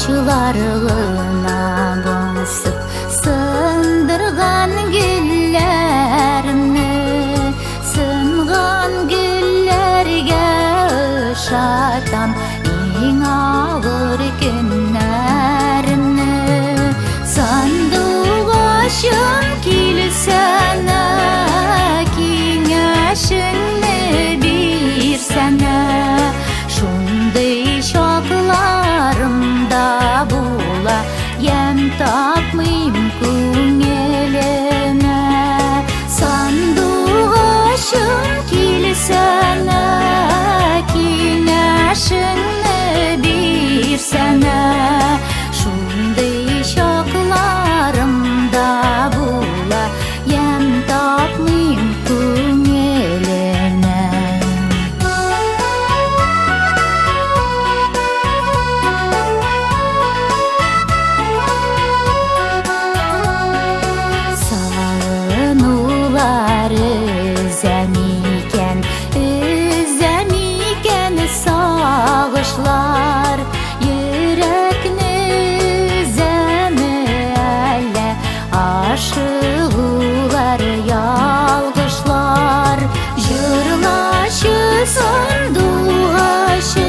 Ошыларына басып сындырған гүлләрімні, сынған гүлләрге ышатам ең ağır günlərimni. Sandуғашым келсәне, кеңешіңні берсәне, шундай шақларымда була, ем тапмыйм күңеліме. Sandуғашым келсәне, кеңешіңні берсәне, шундай шақларымда була, ем тапмыйм күңеліме. Sağınular üzemiken sağışlar, yürekni üzemi elle aşığılar yalgışlar. Jırlaşı sanduğaşım,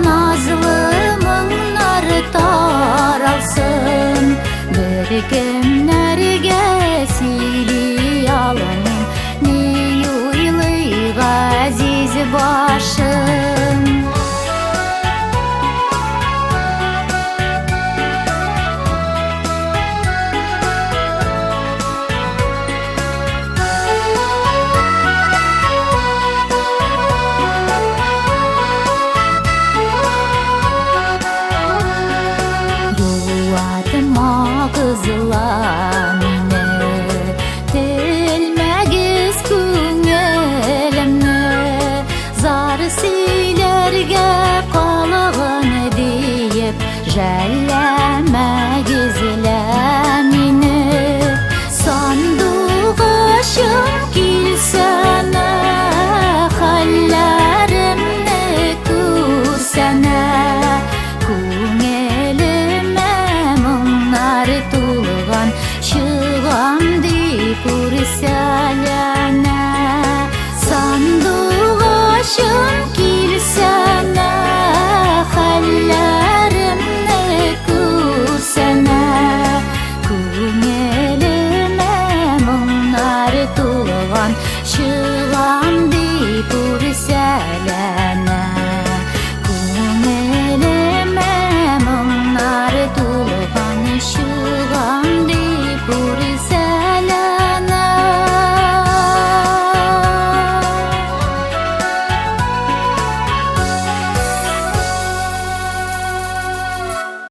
nazlımınlar taralsın, bir günlerge sili alın, ne uyluy gaziz başım. Yuvatıma kızılanı, telmegiz күңелімні, zar silerge қалығын deyip, жәлләмәгіз ләміні. Sandуғашым келсәне, хәлләремні күрсәне, күңеліме мұңнар тулған, шығам деп үрсәләне. Sandуғашым келсәне,